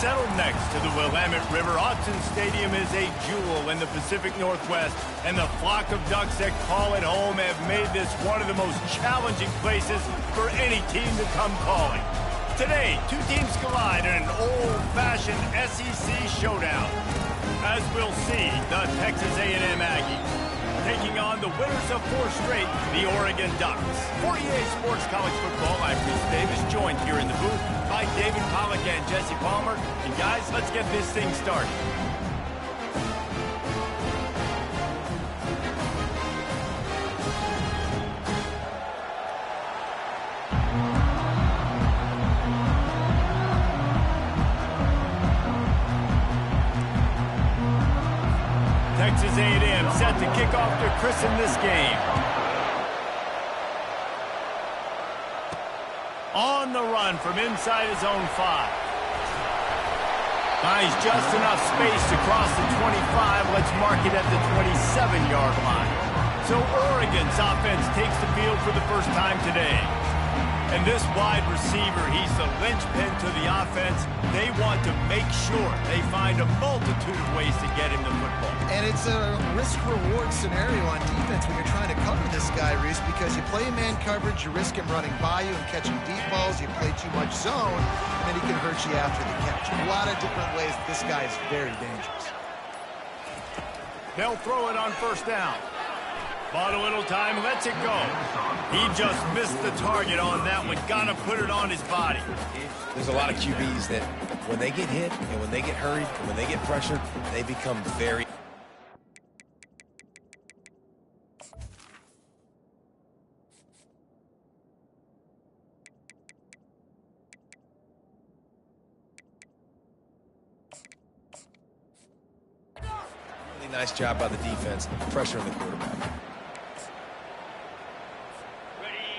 Settled next to the Willamette River, Autzen Stadium is a jewel in the Pacific Northwest, and the flock of Ducks that call it home have made this one of the most challenging places for any team to come calling. Today, two teams collide in an old-fashioned SEC showdown. As we'll see, the Texas A&M Aggies taking on the winners of 4 straight, the Oregon Ducks. For EA Sports College Football, I'm Reese Davis, joined here in the booth by David Pollack and Jesse Palmer. And guys, let's get this thing started. Texas A&M set to kick off to christen this game. On the run from inside his own 5. Finds just enough space to cross the 25. Let's mark it at the 27-yard line. So Oregon's offense takes the field for the first time today. And this wide receiver, he's the linchpin to the offense. They want to make sure they find a multitude of ways to get him the football. And it's a risk-reward scenario on defense when you're trying to cover this guy, Reese, because you play man coverage, you risk him running by you and catching deep balls, you play too much zone, and then he can hurt you after the catch. A lot of different ways. This guy is very dangerous. They'll throw it on first down. Bought a little time, lets it go. He just missed the target on that one. Gotta put it on his body. There's a lot of QBs that when they get hit and when they get hurried and when they get pressured, they become very... Really nice job by the defense, pressuring the quarterback.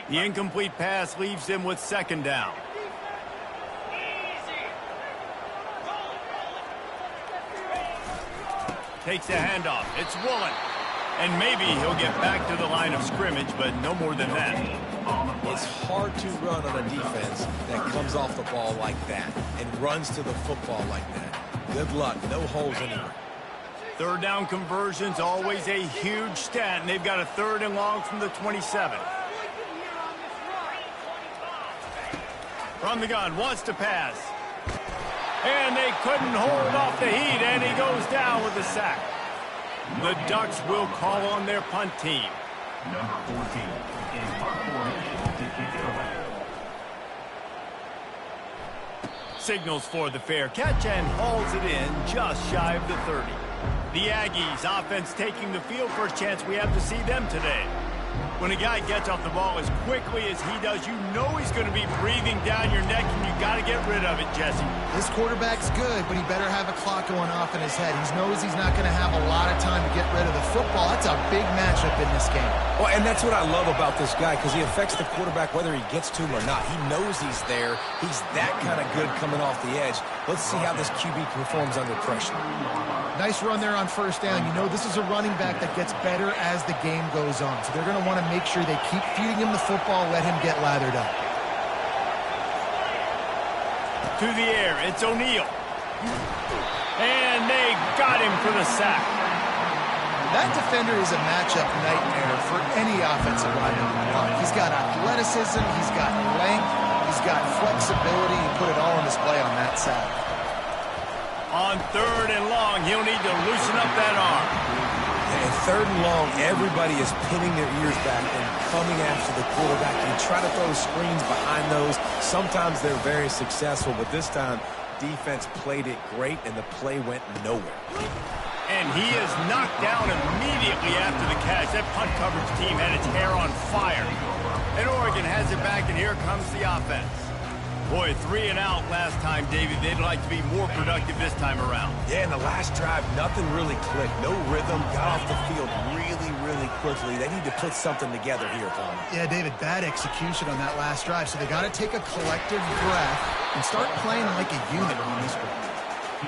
The incomplete pass leaves him with second down. Takes a handoff. It's Woolen. And maybe he'll get back to the line of scrimmage, but no more than that. It's hard to run on a defense that comes off the ball like that and runs to the football like that. Good luck. No holes anywhere. Third down conversion's always a huge stat, and they've got a 3rd and long from the 27. From the gun, wants to pass. And they couldn't hold off the heat, and he goes down with a sack. The Ducks will call on their punt team. Number 14 is punt formation to kick it away. Signals for the fair catch and hauls it in just shy of the 30. The Aggies offense taking the field. First chance we have to see them today. When a guy gets off the ball as quickly as he does, you know he's going to be breathing down your neck, and you got to get rid of it, Jesse. This quarterback's good, but he better have a clock going off in his head. He knows he's not going to have a lot of time to get rid of the football. That's a big matchup in this game. Well, and that's what I love about this guy, because he affects the quarterback whether he gets to him or not. He knows he's there. He's that kind of good coming off the edge. Let's see how this QB performs under pressure. Nice run there on first down. You know this is a running back that gets better as the game goes on. So they're going to want to make sure they keep feeding him the football, let him get lathered up. To the air, it's O'Neal. And they got him for the sack. That defender is a matchup nightmare for any offensive lineman. He's got athleticism, he's got length, he's got flexibility. He put it all on display on that sack. On 3rd and long, he'll need to loosen up that arm. And 3rd and long, everybody is pinning their ears back and coming after the quarterback. You try to throw screens behind those. Sometimes they're very successful, but this time, defense played it great, and the play went nowhere. And he is knocked down immediately after the catch. That punt coverage team had its hair on fire. And Oregon has it back, and here comes the offense. Boy, 3 and out last time, David. They'd like to be more productive this time around. Yeah, in the last drive, nothing really clicked. No rhythm, got off the field really quickly. They need to put something together here, Palmer. Yeah, David, bad execution on that last drive. So they got to take a collective breath and start playing like a unit on this one.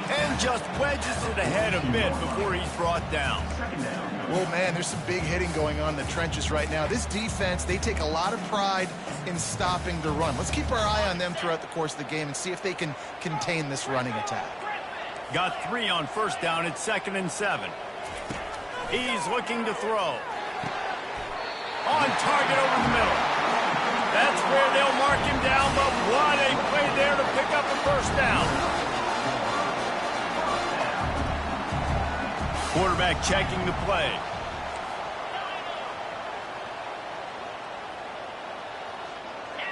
and just wedges it ahead a bit before he's brought down. Well, man, there's some big hitting going on in the trenches right now. This defense, they take a lot of pride in stopping the run. Let's keep our eye on them throughout the course of the game and see if they can contain this running attack. Got 3 on first down. It's 2nd and 7. He's looking to throw. On target over the middle. That's where they'll mark him down, but what a play there to pick up a first down. Quarterback checking the play.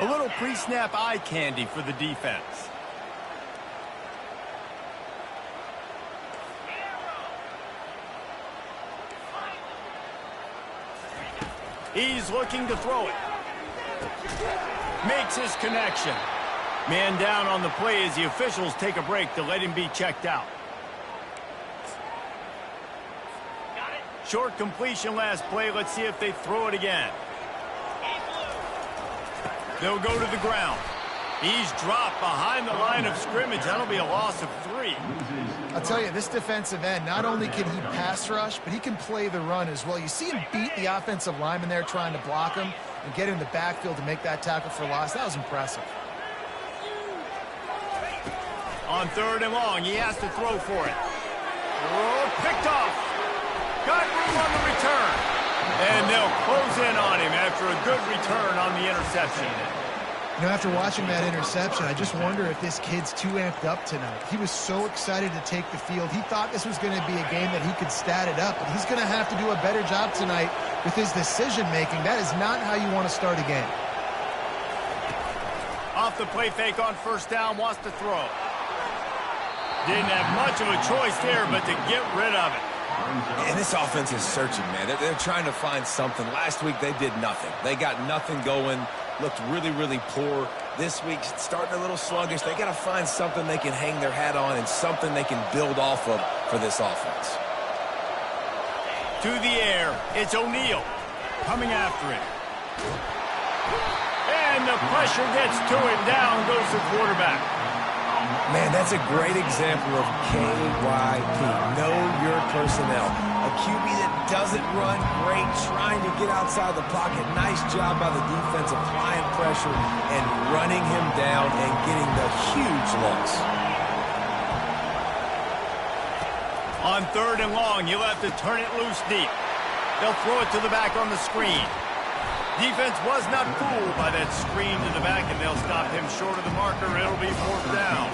A little pre-snap eye candy for the defense. He's looking to throw it. Makes his connection. Man down on the play as the officials take a break to let him be checked out. Short completion last play. Let's see if they throw it again. They'll go to the ground. He's dropped behind the line of scrimmage. That'll be a loss of 3. I'll tell you, this defensive end, not only can he pass rush, but he can play the run as well. You see him beat the offensive lineman there trying to block him and get in the backfield to make that tackle for loss. That was impressive. On 3rd and long, he has to throw for it. Oh, picked off. Got room on the return. And they'll close in on him after a good return on the interception. You know, after watching that interception, I just wonder if this kid's too amped up tonight. He was so excited to take the field. He thought this was going to be a game that he could stat it up, but he's going to have to do a better job tonight with his decision-making. That is not how you want to start a game. Off the play fake on first down, wants to throw. Didn't have much of a choice there, but to get rid of it. And this offense is searching, man. They're trying to find something. Last week, they did nothing. They got nothing going. Looked really, really poor. This week, starting a little sluggish. They got to find something they can hang their hat on and something they can build off of for this offense. To the air. It's O'Neal coming after it. And the pressure gets to him. Down goes the quarterback. Man, that's a great example of KYP. Know your personnel. A QB that doesn't run great, trying to get outside the pocket. Nice job by the defense applying pressure and running him down and getting the huge loss. On 3rd and long, you'll have to turn it loose deep. They'll throw it to the back on the screen. Defense was not fooled by that screen to the back, and they'll stop him short of the marker. It'll be 4th down.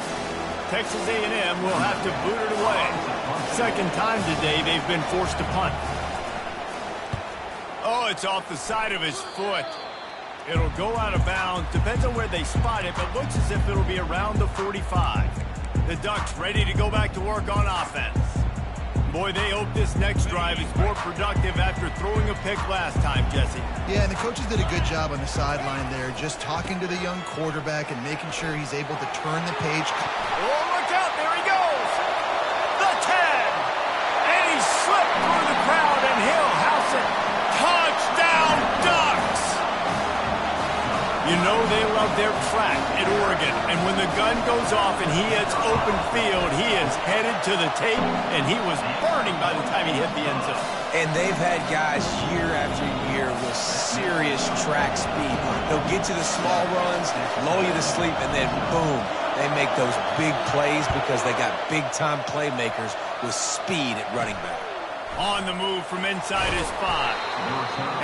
Texas A&M will have to boot it away. 2nd time today they've been forced to punt. Oh, it's off the side of his foot. It'll go out of bounds. Depends on where they spot it, but looks as if it'll be around the 45. The Ducks ready to go back to work on offense. Boy, they hope this next drive is more productive after throwing a pick last time, Jesse. Yeah, and the coaches did a good job on the sideline there, just talking to the young quarterback and making sure he's able to turn the page. Oh, look out, there he goes! The 10! And he slipped through the crowd, and he'll house it. Touchdown, Ducks! You know they love their track at Oregon, and when the gun goes off and he hits open field, he is headed to the tape, and he was burning by the time he hit the end zone. And they've had guys year after year with serious track speed. They'll get you the small runs, lull you to sleep, and then boom, they make those big plays because they got big-time playmakers with speed at running back. On the move from inside his 5.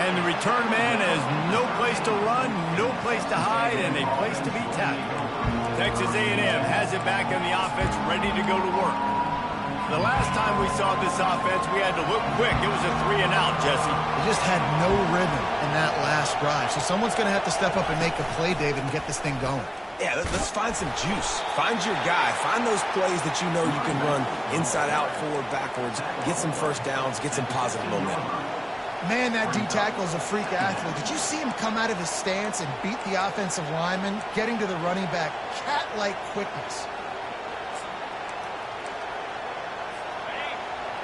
And the return man has no place to run, no place to hide, and a place to be tackled. Texas A&M has it back in the offense, ready to go to work. The last time we saw this offense, we had to look quick. It was a 3-and-out, Jesse. They just had no rhythm in that last drive. So someone's going to have to step up and make a play, David, and get this thing going. Yeah, let's find some juice. Find your guy. Find those plays that you know you can run inside out, forward, backwards. Get some first downs. Get some positive momentum. Man, that D-tackle is a freak athlete. Did you see him come out of his stance and beat the offensive lineman, getting to the running back? Cat-like quickness.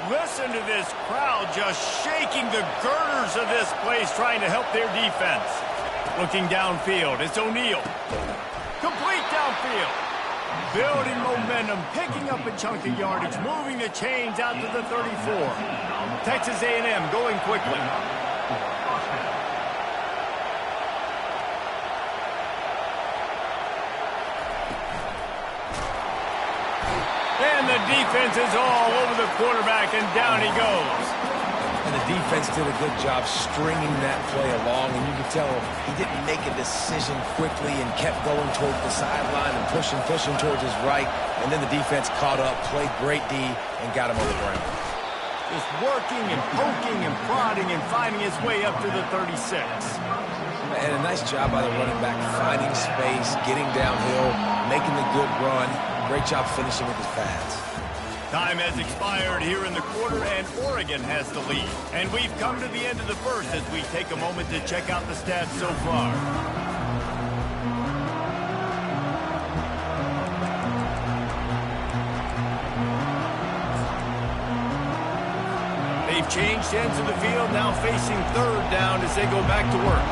Listen to this crowd just shaking the girders of this place, trying to help their defense. Looking downfield, it's O'Neal. Complete downfield. Building momentum, picking up a chunk of yardage, moving the chains out to the 34. Texas A&M going quickly. And the defense is all over the quarterback, and down he goes. And the defense did a good job stringing that play along, and you could tell he didn't make a decision quickly and kept going towards the sideline and pushing towards his right. And then the defense caught up, played great D, and got him on the ground. Just working and poking and prodding and finding his way up to the 36. And a nice job by the running back, finding space, getting downhill, making the good run. Great job finishing with his pads. Time has expired here in the quarter, and Oregon has the lead. And we've come to the end of the first as we take a moment to check out the stats so far. They've changed ends of the field, now facing third down as they go back to work.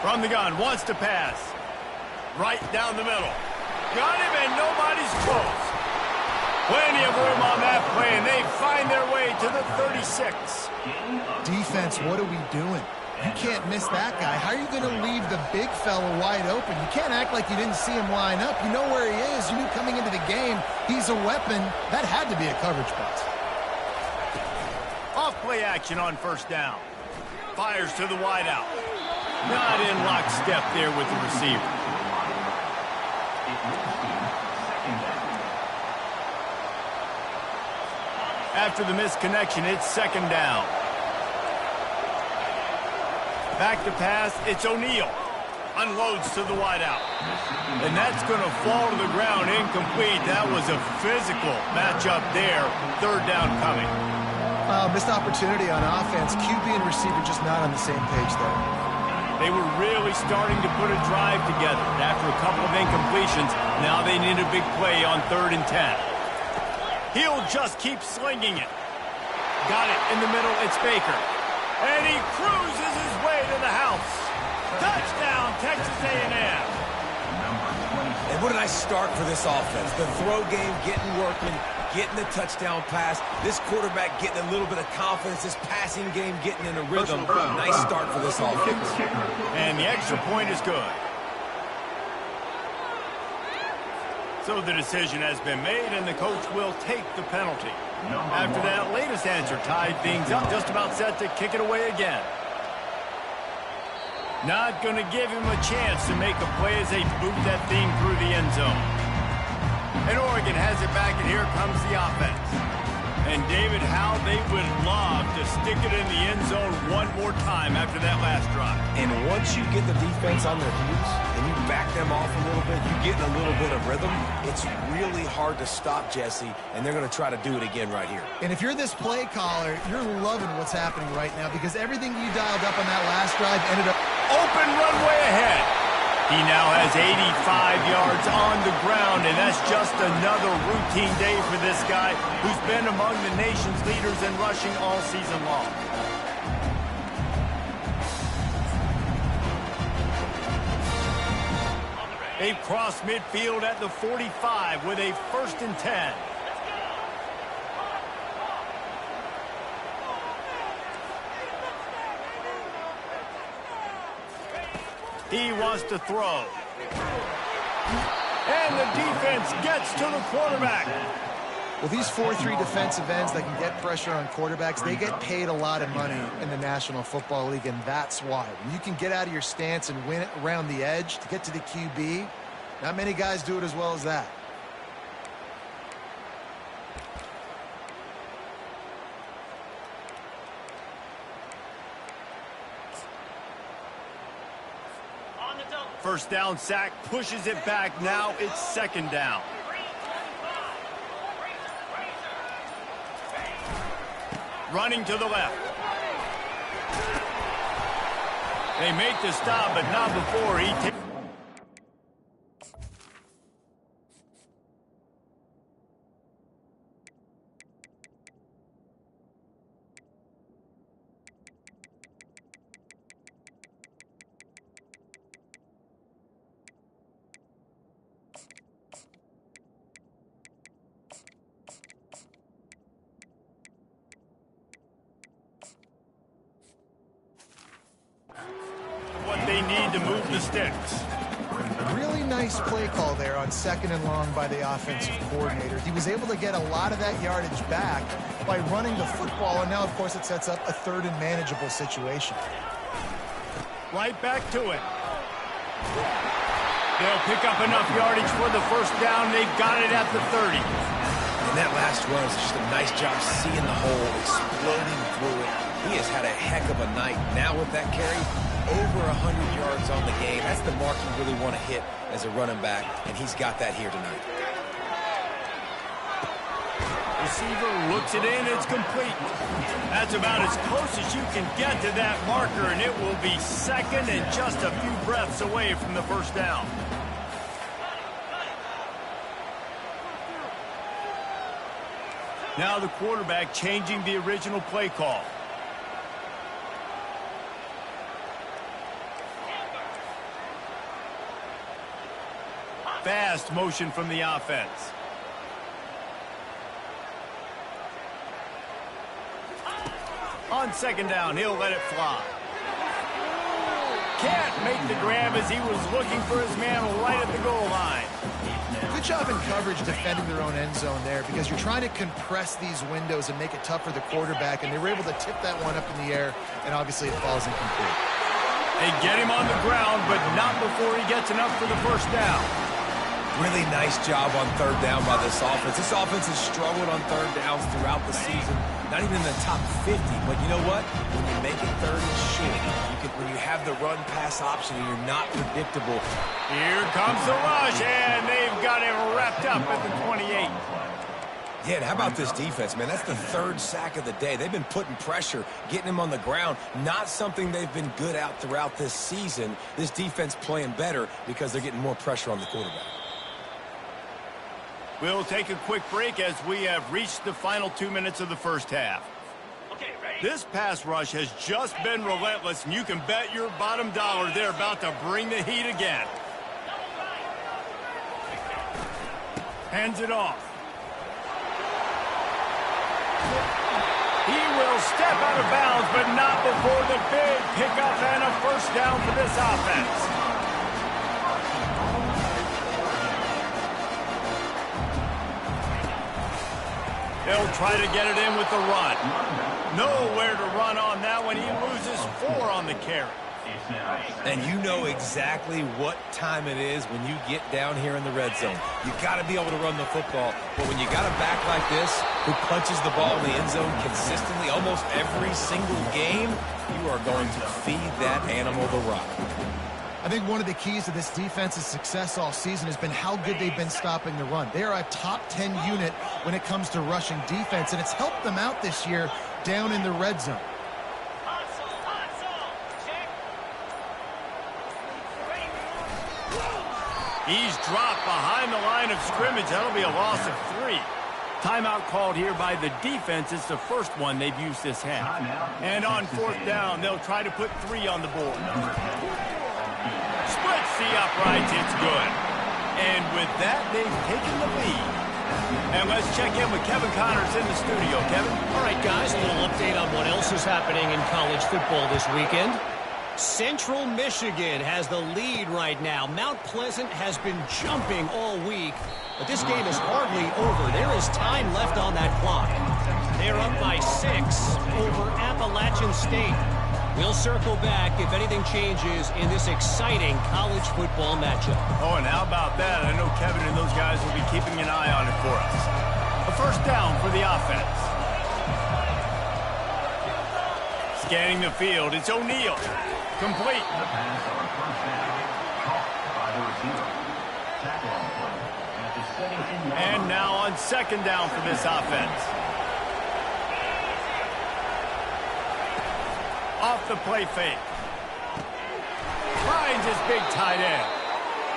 From the gun, wants to pass. Right down the middle. Got him, and nobody's close. Plenty of room on that play, and they find their way to the 36. Defense, what are we doing? You can't miss that guy. How are you going to leave the big fella wide open? You can't act like you didn't see him line up. You know where he is. You knew coming into the game he's a weapon. That had to be a coverage bust. Off play action on first down. Fires to the wideout. Not in lockstep there with the receiver. After the missed connection, it's second down. Back to pass, it's O'Neal. Unloads to the wideout. And that's going to fall to the ground incomplete. That was a physical matchup there. Third down coming. Missed opportunity on offense. QB and receiver just not on the same page there. They were really starting to put a drive together. After a couple of incompletions, now they need a big play on 3rd and 10. He'll just keep slinging it. Got it in the middle, it's Baker. And he cruises his way to the house. Touchdown, Texas A&M. And what a nice start for this offense. The throw game getting working, getting the touchdown pass. This quarterback getting a little bit of confidence. This passing game getting in a rhythm. Nice start for this offense. And the extra point is good. So the decision has been made, and the coach will take the penalty. After that latest answer tied things up, just about set to kick it away again. Not going to give him a chance to make a play as they boot that thing through the end zone. And Oregon has it back, and here comes the offense. And David, how they would love to stick it in the end zone one more time after that last drive. And once you get the defense on their heels and you back them off a little bit, you get in a little bit of rhythm, it's really hard to stop Jesse, and they're going to try to do it again right here. And if you're this play caller, you're loving what's happening right now because everything you dialed up on that last drive ended up open runway ahead. He now has 85 yards on the ground, and that's just another routine day for this guy who's been among the nation's leaders in rushing all season long. They've crossed midfield at the 45 with a 1st and 10. He wants to throw. And the defense gets to the quarterback. Well, these 4-3 defensive ends that can get pressure on quarterbacks, they get paid a lot of money in the National Football League, and that's why. When you can get out of your stance and win it around the edge to get to the QB, not many guys do it as well as that. First down sack, pushes it back. Now it's second down. Running to the left. They make the stop, but not before he takes. the sticks. Really nice play call there on 2nd and long by the offensive coordinator. He was able to get a lot of that yardage back by running the football, and now, of course, it sets up a 3rd and manageable situation. Right back to it. They'll pick up enough yardage for the first down. They've got it at the 30. And that last run was just a nice job seeing the hole, exploding through it. He has had a heck of a night. Now with that carry, over 100 yards on the game. That's the mark you really want to hit as a running back, and he's got that here tonight. Receiver looks it in. It's complete. That's about as close as you can get to that marker, and it will be 2nd and just a few breaths away from the first down. Now the quarterback changing the original play call. Fast motion from the offense. On 2nd down, he'll let it fly. Can't make the grab as he was looking for his man right at the goal line. Good job in coverage defending their own end zone there, because you're trying to compress these windows and make it tough for the quarterback, and they were able to tip that one up in the air, and obviously it falls incomplete. They get him on the ground, but not before he gets enough for the first down. Really nice job on 3rd down by this offense. This offense has struggled on 3rd downs throughout the season. Not even in the top 50, but you know what? When you make it 3rd and short, when you have the run-pass option and you're not predictable. Here comes the rush, and they've got him wrapped up at the 28. Yeah, and how about this defense, man? That's the 3rd sack of the day. They've been putting pressure, getting him on the ground. Not something they've been good at throughout this season. This defense playing better because they're getting more pressure on the quarterback. We'll take a quick break as we have reached the final 2 minutes of the first half. This pass rush has just been relentless, and you can bet your bottom dollar they're about to bring the heat again. Hands it off. He will step out of bounds, but not before the big pickup and a first down for this offense. They'll try to get it in with the run. Nowhere to run on that one. He loses 4 on the carry. And you know exactly what time it is when you get down here in the red zone. You got to be able to run the football. But when you got a back like this who punches the ball in the end zone consistently almost every single game, you are going to feed that animal the rock. I think one of the keys to this defense's success all season has been how good they've been stopping the run. They are a top 10 unit when it comes to rushing defense, and it's helped them out this year down in the red zone. He's dropped behind the line of scrimmage. That'll be a loss of 3. Timeout called here by the defense. It's the first one they've used this half. And on 4th down, they'll try to put 3 on the board. Splits the uprights. It's good. And with that, they've taken the lead. And let's check in with Kevin Connors in the studio. Kevin? All right, guys, a little update on what else is happening in college football this weekend. Central Michigan has the lead right now. Mount Pleasant has been jumping all week, but this game is hardly over. There is time left on that clock. They're up by 6 over Appalachian State. We'll circle back if anything changes in this exciting college football matchup. Oh, and how about that? I know Kevin and those guys will be keeping an eye on it for us. A first down for the offense. Scanning the field, it's O'Neal. Complete. The pass on 1st down, caught by the receiver. Tackle on the play. After setting in the And now on 2nd down for this offense. Off the play fake. Finds his big tight end.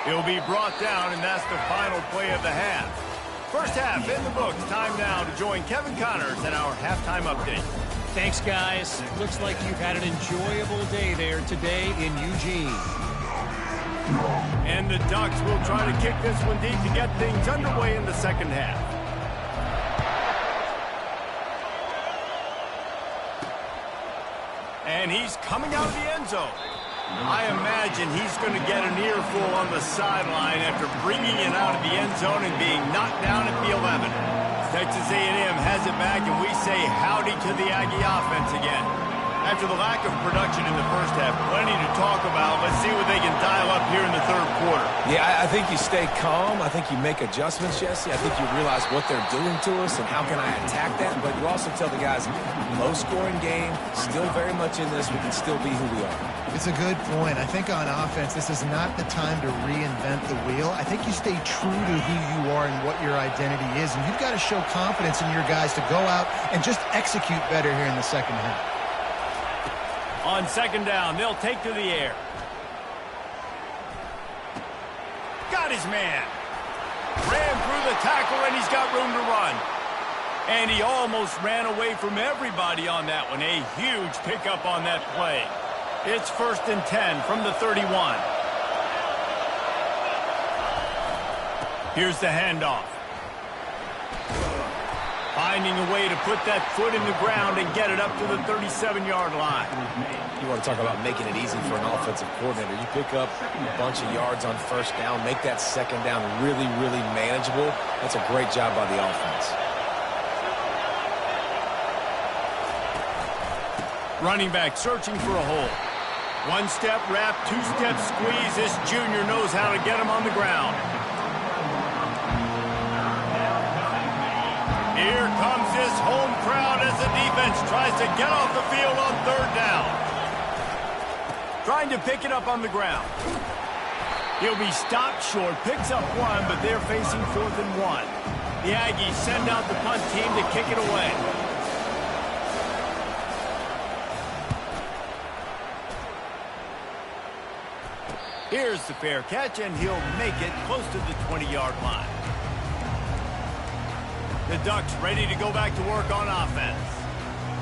He'll be brought down, and that's the final play of the half. First half in the books. Time now to join Kevin Connors in our halftime update. Thanks, guys. Looks like you've had an enjoyable day there today in Eugene. And the Ducks will try to kick this one deep to get things underway in the second half. And he's coming out of the end zone. I imagine he's going to get an earful on the sideline after bringing it out of the end zone and being knocked down at the 11. Texas A&M has it back, and we say howdy to the Aggie offense again. After the lack of production in the first half, plenty to talk about. Let's see what they can dial up here in the third quarter. Yeah, I think you stay calm. I think you make adjustments, Jesse. I think you realize what they're doing to us and how can I attack that. But you also tell the guys, low-scoring game, still very much in this. We can still be who we are. It's a good point. I think on offense, this is not the time to reinvent the wheel. I think you stay true to who you are and what your identity is. And you've got to show confidence in your guys to go out and just execute better here in the second half. On second down, they'll take to the air. Got his man. Ran through the tackle, and he's got room to run. And he almost ran away from everybody on that one. A huge pickup on that play. It's 1st and 10 from the 31. Here's the handoff. Finding a way to put that foot in the ground and get it up to the 37-yard line. You want to talk about making it easy for an offensive coordinator. You pick up a bunch of yards on first down, make that second down really, really manageable. That's a great job by the offense. Running back searching for a hole. One-step wrap, two-step squeeze. This junior knows how to get him on the ground. Here comes this home crowd as the defense tries to get off the field on third down. Trying to pick it up on the ground. He'll be stopped short, picks up one, but they're facing 4th and 1. The Aggies send out the punt team to kick it away. Here's the fair catch, and he'll make it close to the 20-yard line. The Ducks ready to go back to work on offense.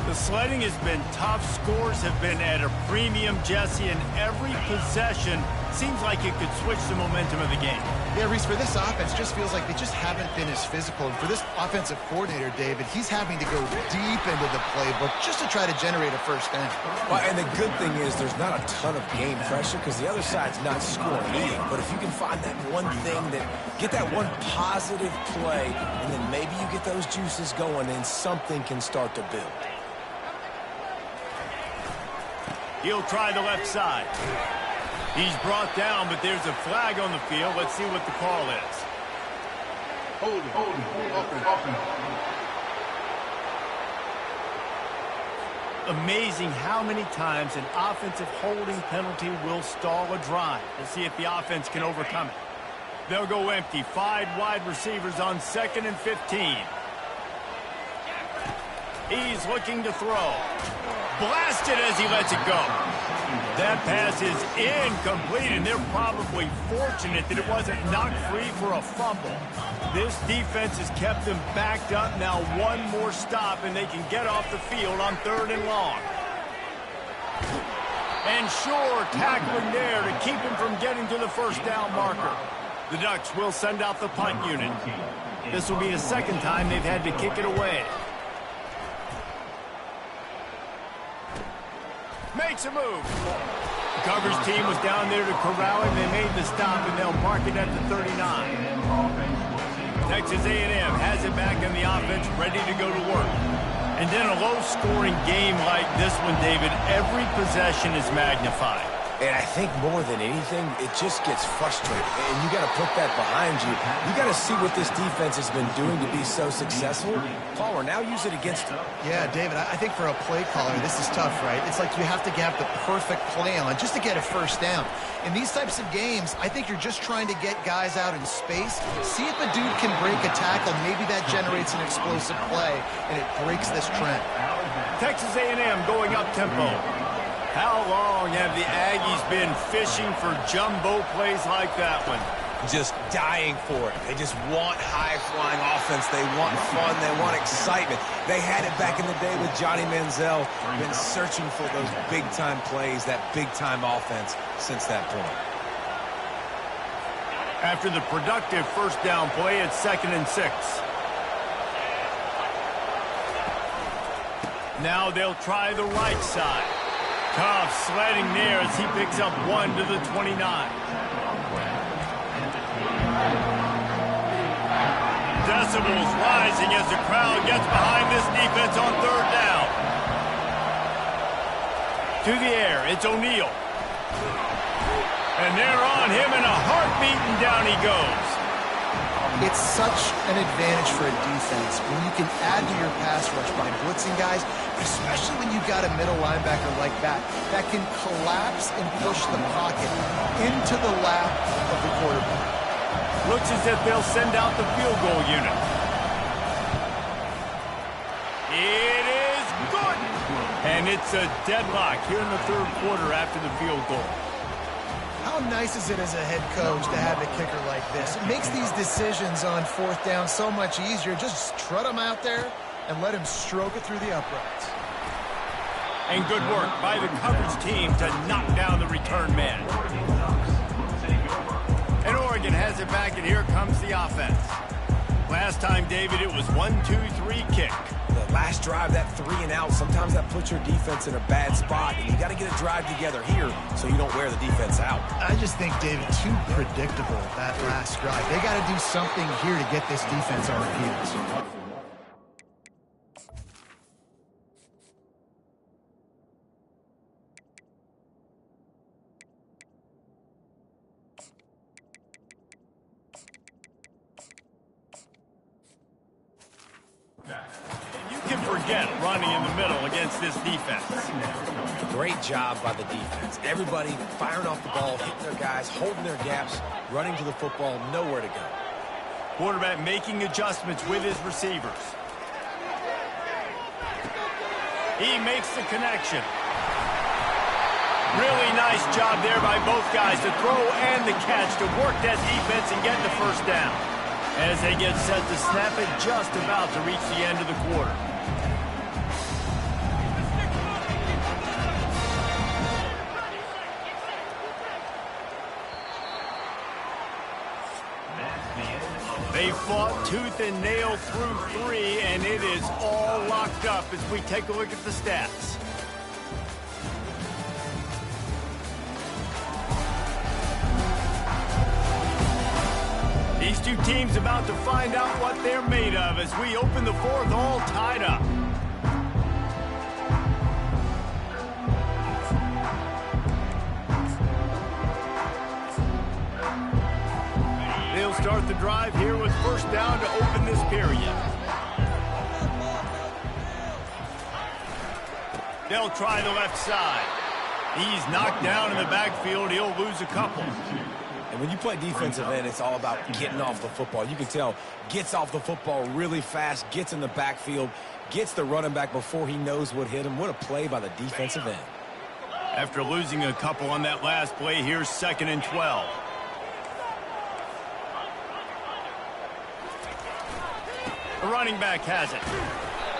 The sledding has been tough. Scores have been at a premium, Jesse, and every possession seems like it could switch the momentum of the game. Yeah, Reese, for this offense, just feels like they just haven't been as physical. And for this offensive coordinator, David, he's having to go deep into the playbook just to try to generate a first down. Well, and the good thing is there's not a ton of game pressure because the other side's not scoring either. But if you can find that one thing, get that one positive play, and then maybe you get those juices going and something can start to build. He'll try the left side. He's brought down, but there's a flag on the field. Let's see what the call is. Amazing how many times an offensive holding penalty will stall a drive. We'll see if the offense can overcome it. They'll go empty. 5 wide receivers on 2nd and 15. He's looking to throw. Blasted as he lets it go. That pass is incomplete, and they're probably fortunate that it wasn't knocked free for a fumble. This defense has kept them backed up. Now one more stop, and they can get off the field on 3rd and long. And sure, tackling there to keep him from getting to the first down marker. The Ducks will send out the punt unit. This will be the 2nd time they've had to kick it away. Makes a move. The coverage team was down there to corral him. They made the stop, and they'll mark it at the 39. Texas A&M has it back in the offense, ready to go to work. And in a low-scoring game like this one, David, every possession is magnified. And I think more than anything, it just gets frustrating. And you got to put that behind you. You got to see what this defense has been doing to be so successful. Caller, now use it against them. Yeah, David, I think for a play caller, this is tough, right? It's like you have to have the perfect play on just to get a first down. In these types of games, I think you're just trying to get guys out in space, see if a dude can break a tackle. Maybe that generates an explosive play, and it breaks this trend. Texas A&M going up-tempo. How long have the Aggies been fishing for jumbo plays like that one? Just dying for it. They just want high-flying offense. They want fun. They want excitement. They had it back in the day with Johnny Manziel. Been searching for those big-time plays, that big-time offense since that point. After the productive first down play, it's 2nd and 6. Now they'll try the right side. Cobb sliding there as he picks up 1 to the 29. Decibels rising as the crowd gets behind this defense on 3rd down. To the air, it's O'Neal. And they're on him in a heartbeat, and down he goes. It's such an advantage for a defense when you can add to your pass rush by blitzing guys, especially when you've got a middle linebacker like that can collapse and push the pocket into the lap of the quarterback. Looks as if they'll send out the field goal unit. It is good. And it's a deadlock here in the 3rd quarter after the field goal. How nice is it as a head coach to have a kicker like this? It makes these decisions on 4th down so much easier. Just trot him out there and let him stroke it through the uprights. And good work by the coverage team to knock down the return man. And Oregon has it back, and here comes the offense. Last time, David, it was 1-2-3 kick. The last drive, that 3 and out, sometimes that puts your defense in a bad spot, and you got to get a drive together here so you don't wear the defense out. I just think, David, too predictable, that last drive. They got to do something here to get this defense on their heels. Forget running in the middle against this defense. Great job by the defense. Everybody firing off the ball, hitting their guys, holding their gaps, running to the football, nowhere to go. Quarterback making adjustments with his receivers. He makes the connection. Really nice job there by both guys to throw and the catch to work that defense and get the 1st down. As they get set to snap it, just about to reach the end of the quarter. They fought tooth and nail through 3, and it is all locked up as we take a look at the stats. These two teams about to find out what they're made of as we open the 4th all tied up. They'll start the drive here with 1st down to open this period. They'll try the left side. He's knocked down in the backfield. He'll lose a couple. And when you play defensive end, it's all about getting off the football. You can tell, gets off the football really fast, gets in the backfield, gets the running back before he knows what hit him. What a play by the defensive end. After losing a couple on that last play, here's 2nd and 12. The running back has it.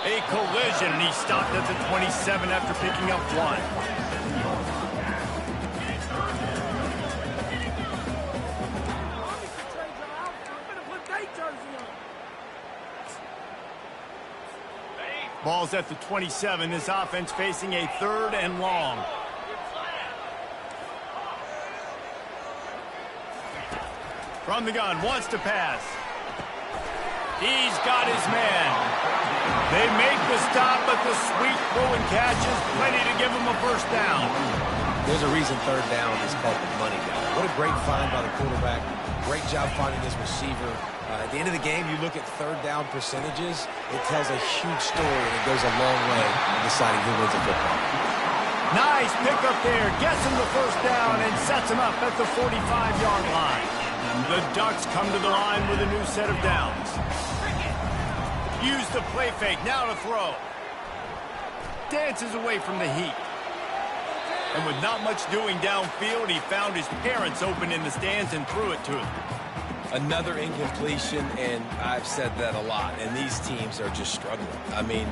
A collision, and he stopped at the 27 after picking up 1. Ball's at the 27. This offense facing a 3rd and long. From the gun, wants to pass. He's got his man. They make the stop, but the sweet throw and catch is plenty to give him a 1st down. There's a reason 3rd down is called the money down. What a great find by the quarterback. Great job finding his receiver. At the end of the game, you look at 3rd down percentages. It tells a huge story, and it goes a long way in deciding who wins a football. Nice pickup there. Gets him the 1st down and sets him up at the 45-yard line. The Ducks come to the line with a new set of downs. Use the play fake. Now to throw. Dances away from the heat. And with not much doing downfield, he found his parents open in the stands and threw it to him. Another incompletion, and I've said that a lot, and these teams are just struggling. I mean,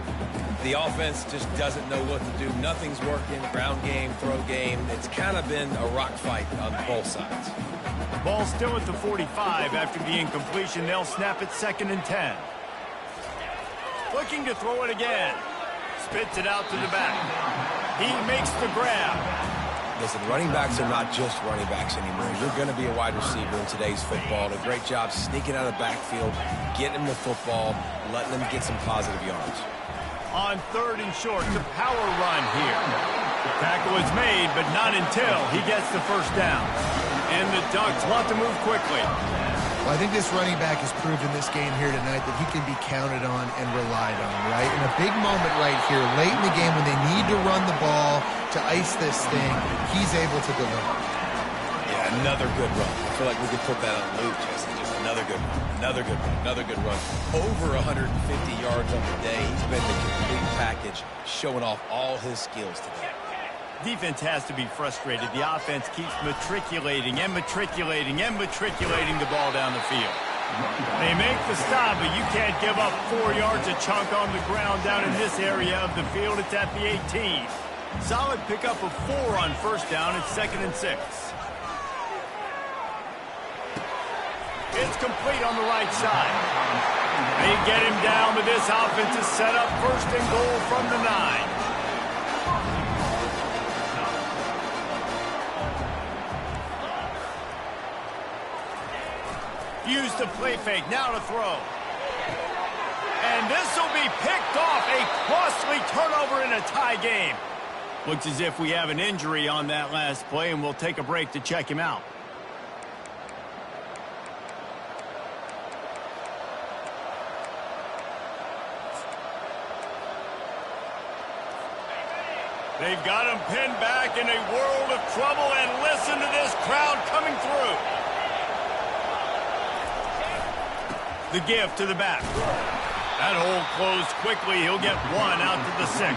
the offense just doesn't know what to do. Nothing's working. Ground game, throw game. It's kind of been a rock fight on both sides. Ball still at the 45 after the incompletion. They'll snap it 2nd and 10. Looking to throw it again. Spits it out to the back. He makes the grab. Listen, running backs are not just running backs anymore. You're going to be a wide receiver in today's football. A great job sneaking out of the backfield, getting him the football, letting him get some positive yards. On 3rd and short, the power run here. The tackle is made, but not until he gets the first down. And the Ducks want to move quickly. Well, I think this running back has proved in this game here tonight that he can be counted on and relied on, right? In a big moment right here, late in the game when they need to run the ball to ice this thing, he's able to deliver. Yeah, another good run. I feel like we could put that on loop, Jesse. Just another good run, another good run, another good run. Over 150 yards on the day. He's been the complete package, showing off all his skills today. Defense has to be frustrated. The offense keeps matriculating and matriculating and matriculating the ball down the field. They make the stop, but you can't give up 4 yards a chunk on the ground down in this area of the field. It's at the 18. Solid pickup of 4 on first down. It's 2nd and 6. It's complete on the right side. They get him down, but this offense is set up 1st and goal from the 9. Use the play fake, now to throw. And this will be picked off. A costly turnover in a tie game. Looks as if we have an injury on that last play, and we'll take a break to check him out. They've got him pinned back in a world of trouble, and listen to this crowd coming through. The give to the back. That hole closed quickly. He'll get 1 out to the 6.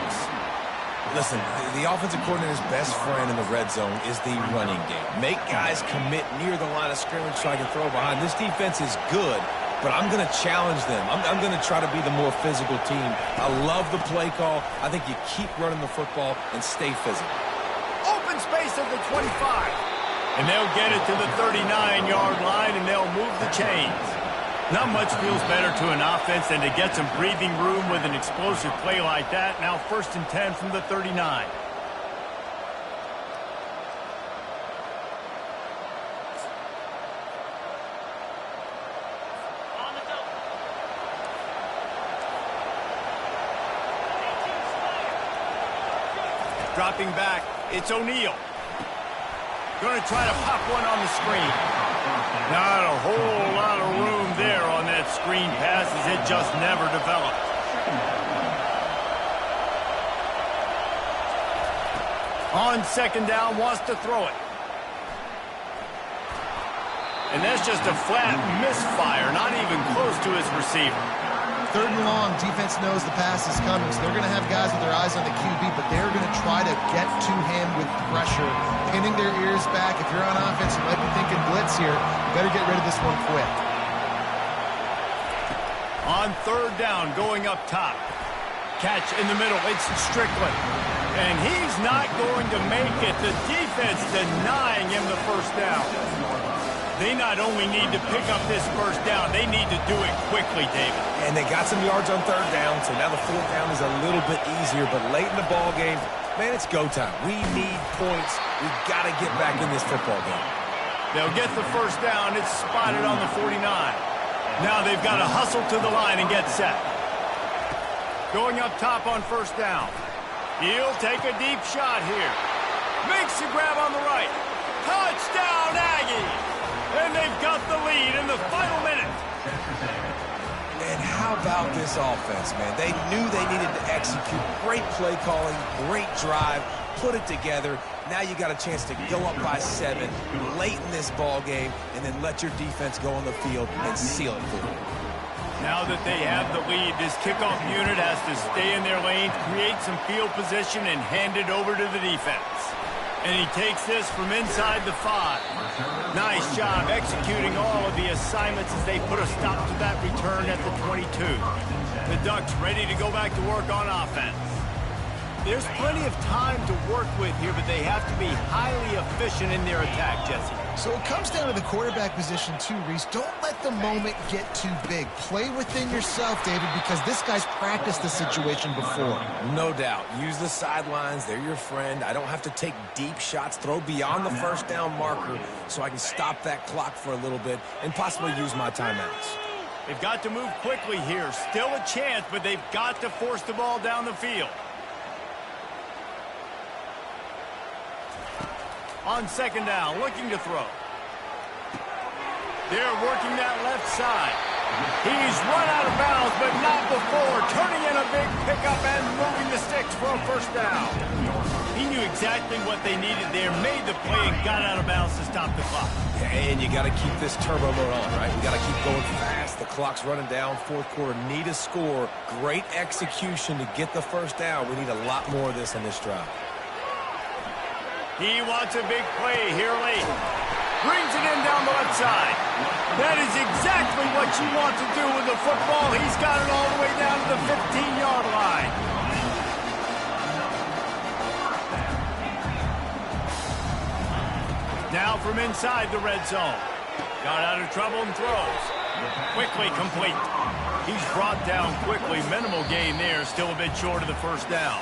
Listen, the offensive coordinator's best friend in the red zone is the running game. Make guys commit near the line of scrimmage so I can throw behind. This defense is good, but I'm going to challenge them. I'm going to try to be the more physical team. I love the play call. I think you keep running the football and stay physical. Open space at the 25. And they'll get it to the 39-yard line, and they'll move the chains. Not much feels better to an offense than to get some breathing room with an explosive play like that. Now 1st and 10 from the 39. Dropping back, it's O'Neal. Going to try to pop one on the screen. Not a whole lot of room there on that screen pass as it just never developed. On 2nd down, wants to throw it. And that's just a flat misfire, not even close to his receiver. 3rd and long, defense knows the pass is coming, so they're going to have guys with their eyes on the QB, but they're going to try to get to him with pressure, pinning their ears back. If you're on offense, you might be thinking blitz here. You better get rid of this one quick. On 3rd down, going up top. Catch in the middle, it's Strickland. And he's not going to make it. The defense denying him the first down. They not only need to pick up this first down, they need to do it quickly, David. And they got some yards on 3rd down, so now the 4th down is a little bit easier. But late in the ball game, man, it's go time. We need points. We got to get back in this football game. They'll get the first down. It's spotted on the 49. Now they've got to hustle to the line and get set. Going up top on 1st down. He'll take a deep shot here. Makes the grab on the right. Touchdown, Aggies! And they've got the lead in the final minute. And how about this offense, man? They knew they needed to execute. Great play calling, great drive, put it together. Now you got a chance to go up by 7 late in this ball game and then let your defense go on the field and seal it for them. Now that they have the lead, this kickoff unit has to stay in their lanes, create some field position, and hand it over to the defense. And he takes this from inside the 5. Nice job executing all of the assignments as they put a stop to that return at the 22. The Ducks ready to go back to work on offense. There's plenty of time to work with here, but they have to be highly efficient in their attack, Jesse. So it comes down to the quarterback position too, Reese. Don't let the moment get too big. Play within yourself, David, because this guy's practiced the situation before. No doubt. Use the sidelines. They're your friend. I don't have to take deep shots. Throw beyond the first down marker so I can stop that clock for a little bit and possibly use my timeouts. They've got to move quickly here. Still a chance, but they've got to force the ball down the field. On second down, looking to throw. They're working that left side. He's run out of bounds, but not before. Turning in a big pickup and moving the sticks for a first down. He knew exactly what they needed there, made the play, and got out of bounds to stop the clock. And you got to keep this turbo mode on, right? We got to keep going fast. The clock's running down. Fourth quarter, need a score. Great execution to get the first down. We need a lot more of this on this drive. He wants a big play here late. Brings it in down the left side. That is exactly what you want to do with the football. He's got it all the way down to the 15-yard line. Now from inside the red zone. Got out of trouble and throws. Quickly complete. He's brought down quickly. Minimal gain there. Still a bit short of the first down.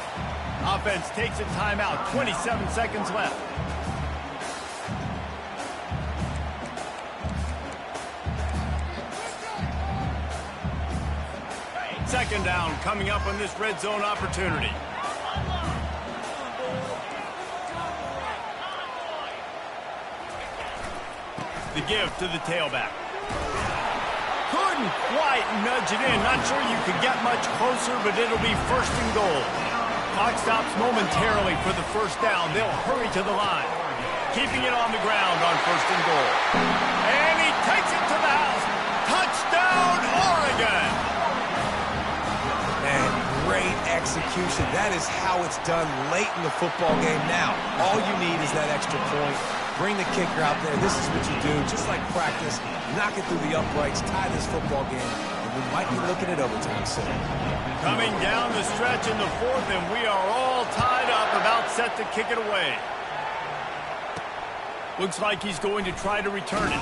Offense takes a timeout. 27 seconds left. Second down coming up on this red zone opportunity. The give to the tailback. Couldn't quite nudge it in. Not sure you could get much closer, but it'll be first and goal. Clock stops momentarily for the first down. They'll hurry to the line. Keeping it on the ground on first and goal. And he takes it to the house. Touchdown, Oregon! And great execution. That is how it's done late in the football game now. All you need is that extra point. Bring the kicker out there. This is what you do. Just like practice, knock it through the uprights, tie this football game, and we might be looking at overtime soon. Coming down the stretch in the fourth, and we are all tied up, about set to kick it away. Looks like he's going to try to return it.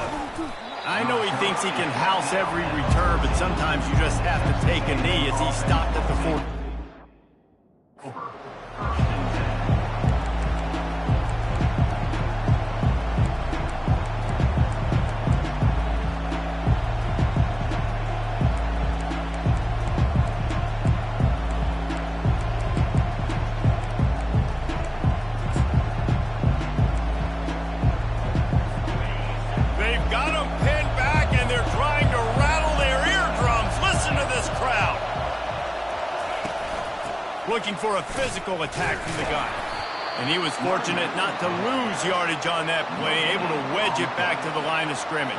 I know he thinks he can house every return, but sometimes you just have to take a knee as he stopped at the 4. Looking for a physical attack from the guy. And he was fortunate not to lose yardage on that play, able to wedge it back to the line of scrimmage.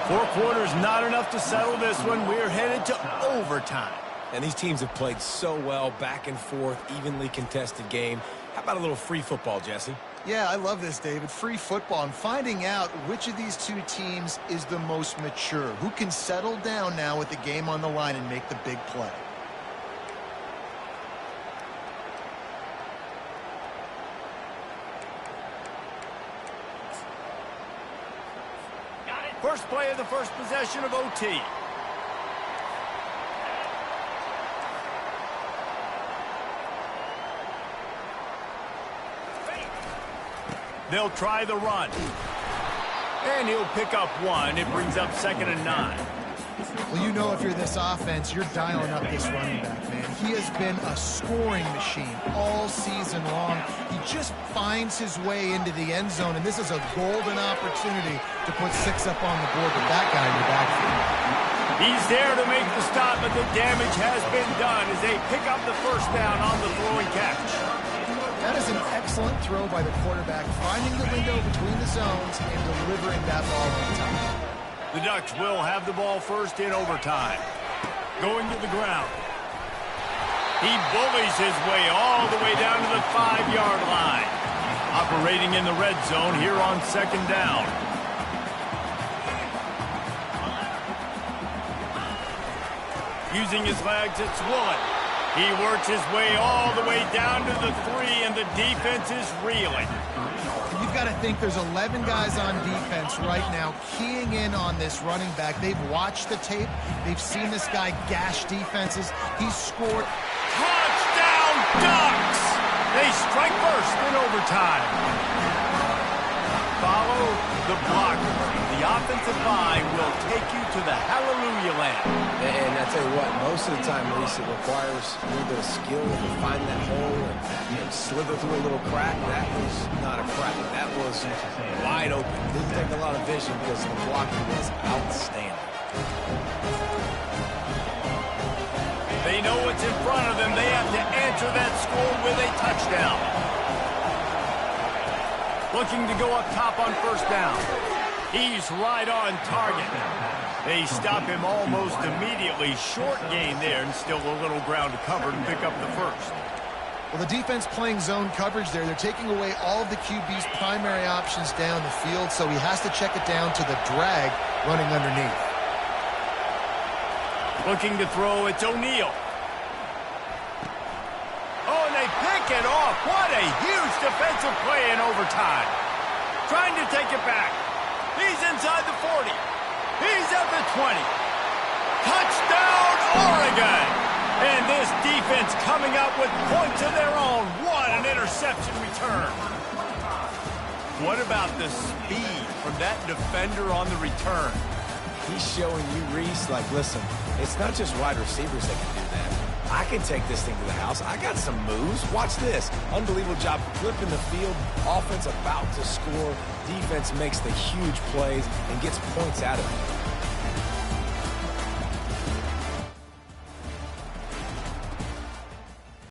4 quarters not enough to settle this one. We're headed to overtime. And these teams have played so well, back and forth, evenly contested game. How about a little free football, Jesse? Yeah, I love this, David. Free football and finding out which of these two teams is the most mature. Who can settle down now with the game on the line and make the big play. First play of the first possession of OT. They'll try the run. And he'll pick up 1. It brings up 2nd and 9. Well, you know if you're this offense, you're dialing up this running back, man. He has been a scoring machine all season long. He just finds his way into the end zone, and this is a golden opportunity to put 6 up on the board with that guy in the backfield. He's there to make the stop, but the damage has been done as they pick up the first down on the throwing catch. That is an excellent throw by the quarterback, finding the window between the zones and delivering that ball on time. The Ducks will have the ball first in overtime. Going to the ground. He bullies his way all the way down to the 5-yard line. Operating in the red zone here on 2nd down. Using his legs, it's Woolen. He works his way all the way down to the 3, and the defense is reeling. You've got to think there's 11 guys on defense right now keying in on this running back. They've watched the tape. They've seen this guy gash defenses. He's scored. Touchdown, Ducks! They strike first in overtime. Follow the blocker. The offensive line will take you to the hallelujah land. And I tell you what, most of the time, Reese, it requires a little bit of skill to find that hole and slither through a little crack. That was not a crack. That was wide open. Didn't take a lot of vision because the blocking was outstanding. They know what's in front of them. They have to answer that score with a touchdown. Looking to go up top on first down. He's right on target. They stop him almost immediately. Short gain there, and still a little ground to cover and pick up the first. Well, the defense playing zone coverage there. They're taking away all of the QB's primary options down the field, so he has to check it down to the drag running underneath. Looking to throw, it's O'Neal. Oh, and they pick it off. What a huge defensive play in overtime. Trying to take it back. He's inside the 40. He's at the 20. Touchdown, Oregon! And this defense coming up with points of their own. What an interception return. What about the speed from that defender on the return? He's showing you, Reese, like, listen, it's not just wide receivers that can do that. I can take this thing to the house. I got some moves. Watch this. Unbelievable job flipping the field. Offense about to score. Defense makes the huge plays and gets points out of it.